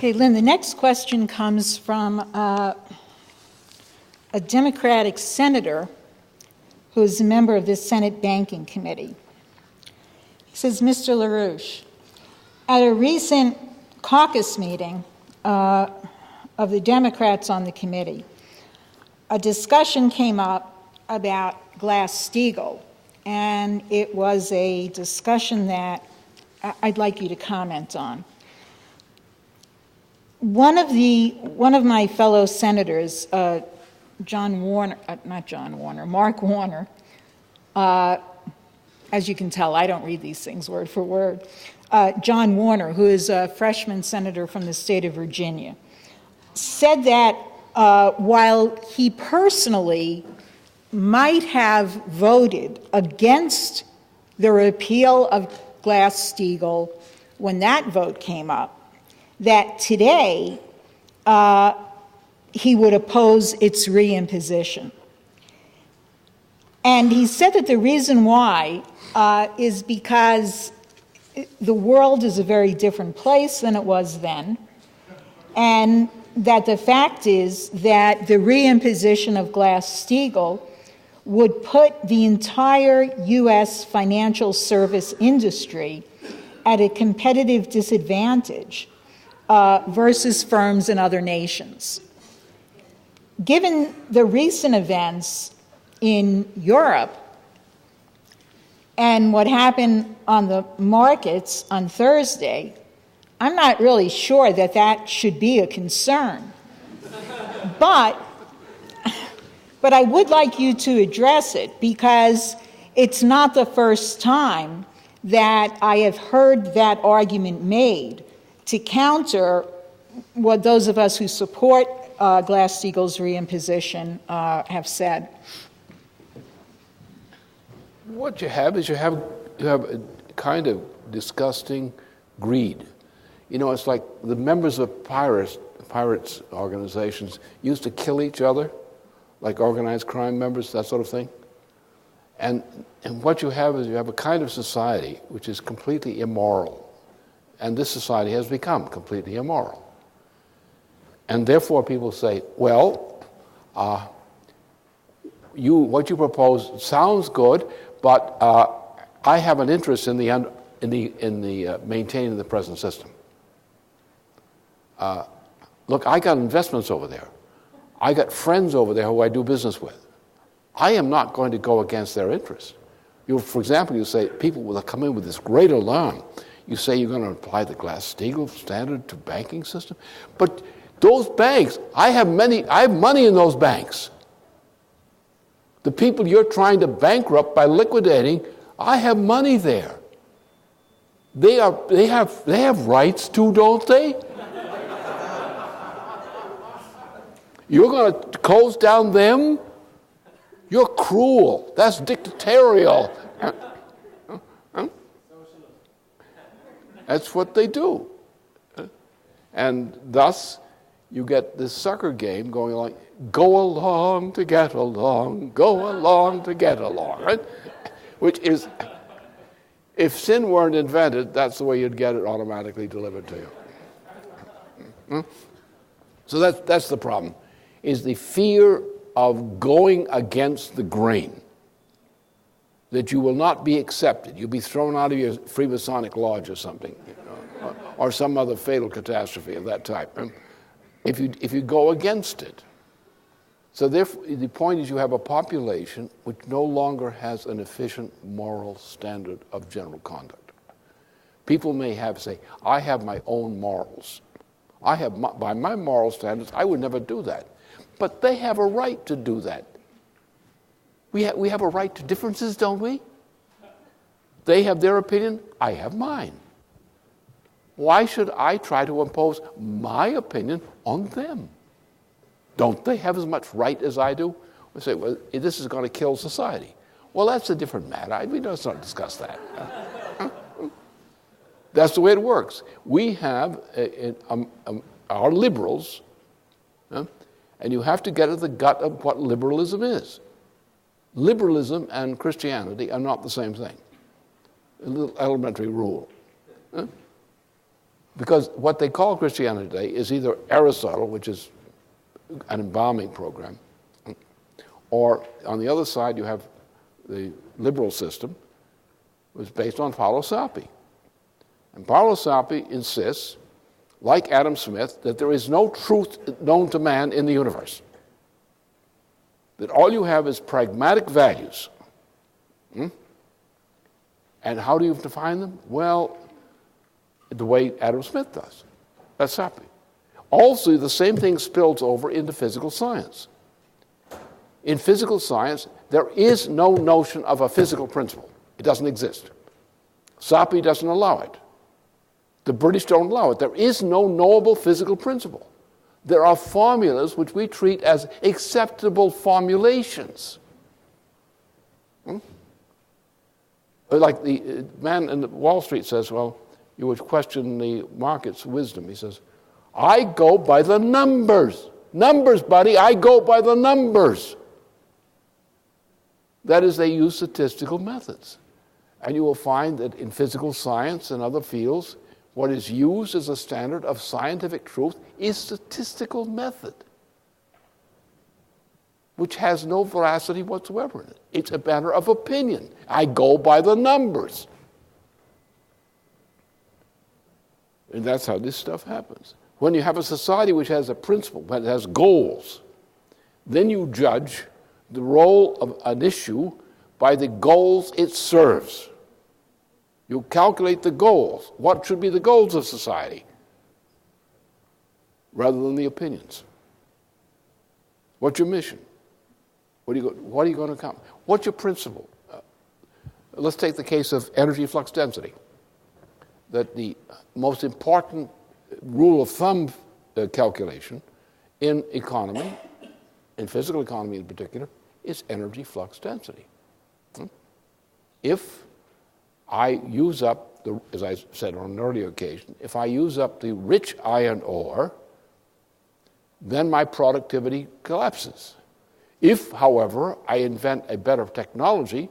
Okay, Lynn, the next question comes from a Democratic senator who is a member of the Senate Banking Committee. He says, Mr. LaRouche, at a recent caucus meeting of the Democrats on the committee, a discussion came up about Glass-Steagall, and it was a discussion that I'd like you to comment on. One of my fellow senators, Mark Warner, as you can tell, I don't read these things word for word, John Warner, who is a freshman senator from the state of Virginia, said that while he personally might have voted against the repeal of Glass-Steagall when that vote came up, that today he would oppose its reimposition. And he said that the reason why is because the world is a very different place than it was then, and that the fact is that the reimposition of Glass-Steagall would put the entire U.S. financial service industry at a competitive disadvantage versus firms in other nations. Given the recent events in Europe and what happened on the markets on Thursday, I'm not really sure that that should be a concern. But I would like you to address it, because it's not the first time that I have heard that argument made to counter what those of us who support Glass-Steagall's reimposition have said. What you have is you have a kind of disgusting greed. You know, it's like the members of pirates organizations used to kill each other, like organized crime members, that sort of thing. And what you have is you have a kind of society which is completely immoral. And this society has become completely immoral. And therefore people say, well, what you propose sounds good, but I have an interest in the maintaining the present system. Look, I got investments over there. I got friends over there who I do business with. I am not going to go against their interests. For example, you say people will come in with this great alarm. You say you're going to apply the Glass-Steagall standard to banking system, but those banks, I have money in those banks. The people you're trying to bankrupt by liquidating, I have money there. They have rights too, don't they? You're going to close down them? You're cruel. That's dictatorial. That's what they do. And thus, you get this sucker game going along. Go along to get along. Go along to get along. Right? Which is, if sin weren't invented, that's the way you'd get it automatically delivered to you. So that's the problem, is the fear of going against the grain, that you will not be accepted. You'll be thrown out of your Freemasonic lodge or something, or some other fatal catastrophe of that type, if you go against it. So therefore, the point is you have a population which no longer has an efficient moral standard of general conduct. People may say, I have my own morals. By my moral standards, I would never do that. But they have a right to do that. We have a right to differences, don't we? They have their opinion, I have mine. Why should I try to impose my opinion on them? Don't they have as much right as I do? We say, well, this is going to kill society. Well, that's a different matter. Let's not discuss that. That's the way it works. We have our liberals, and you have to get at the gut of what liberalism is. Liberalism and Christianity are not the same thing. A little elementary rule. Because what they call Christianity today is either Aristotle, which is an embalming program, or on the other side you have the liberal system, which is based on Paolo Sappi. And Paolo Sappi insists, like Adam Smith, that there is no truth known to man in the universe. That all you have is pragmatic values. And how do you define them? Well, the way Adam Smith does. That's Sappi. Also, the same thing spills over into physical science. In physical science, there is no notion of a physical principle. It doesn't exist. Sappi doesn't allow it. The British don't allow it. There is no knowable physical principle. There are formulas which we treat as acceptable formulations. Like the man in Wall Street says, well, you would question the market's wisdom. He says, I go by the numbers. Numbers, buddy, I go by the numbers. That is, they use statistical methods. And you will find that in physical science and other fields, what is used as a standard of scientific truth is statistical method, which has no veracity whatsoever in it. It's a matter of opinion. I go by the numbers. And that's how this stuff happens. When you have a society which has a principle, when it has goals, then you judge the role of an issue by the goals it serves. You calculate the goals. What should be the goals of society? Rather than the opinions. What's your mission? What are you going to accomplish? What's your principle? Let's take the case of energy flux density. That the most important rule of thumb calculation in economy, in physical economy in particular, is energy flux density. If I use up, as I said on an earlier occasion, if I use up the rich iron ore, then my productivity collapses. If, however, I invent a better technology,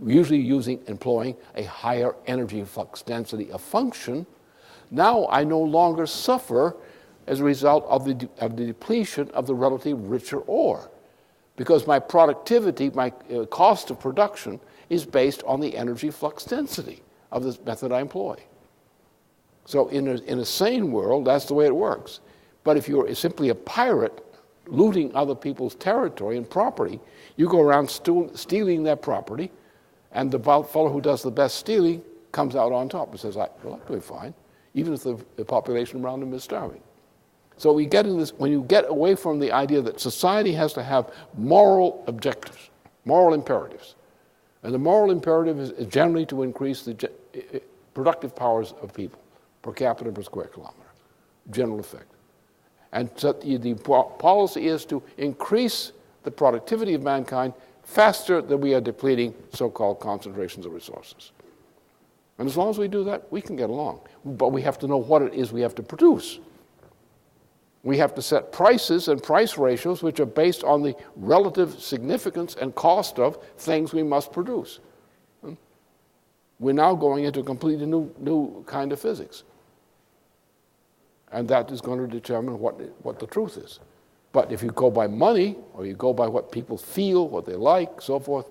usually employing a higher energy flux density of function, now I no longer suffer as a result of the depletion of the relatively richer ore, because my productivity, my cost of production, is based on the energy flux density of the method I employ. So in a sane world, that's the way it works. But if you're simply a pirate looting other people's territory and property, you go around stealing their property, and the fellow who does the best stealing comes out on top and says, well, I'm doing fine, even if the population around him is starving. So we get in this, when you get away from the idea that society has to have moral objectives, moral imperatives, and the moral imperative is generally to increase the productive powers of people per capita per square kilometer, general effect. And so the policy is to increase the productivity of mankind faster than we are depleting so-called concentrations of resources. And as long as we do that, we can get along. But we have to know what it is we have to produce. We have to set prices and price ratios which are based on the relative significance and cost of things we must produce. We're now going into a completely new kind of physics. And that is going to determine what the truth is. But if you go by money, or you go by what people feel, what they like, so forth,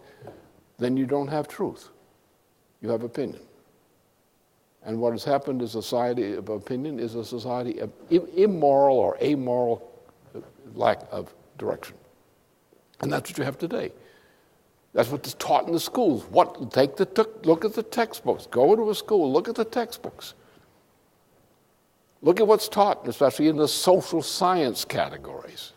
then you don't have truth. You have opinion. And what has happened is a society of opinion is a society of immoral or amoral lack of direction. And that's what you have today. That's what's taught in the schools. Look at the textbooks. Go to a school, look at the textbooks. Look at what's taught, especially in the social science categories.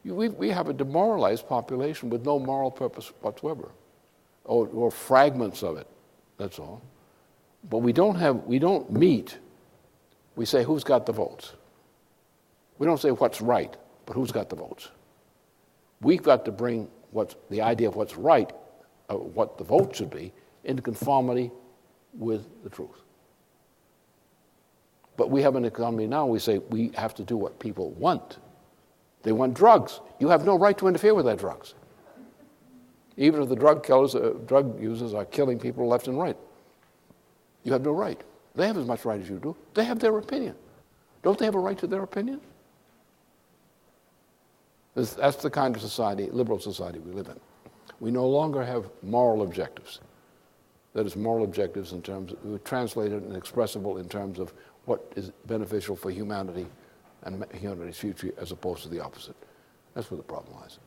We have a demoralized population with no moral purpose whatsoever. Or fragments of it, that's all. But we don't meet. We say, who's got the votes? We don't say what's right, but who's got the votes? We've got to bring the idea of what's right, what the vote should be, into conformity with the truth. But we have an economy now, we say we have to do what people want. They want drugs. You have no right to interfere with their drugs. Even if the drug users are killing people left and right. You have no right. They have as much right as you do. They have their opinion. Don't they have a right to their opinion? That's the kind of society, liberal society we live in. We no longer have moral objectives. That is, moral objectives in terms of, translated and expressible in terms of what is beneficial for humanity and humanity's future as opposed to the opposite. That's where the problem lies.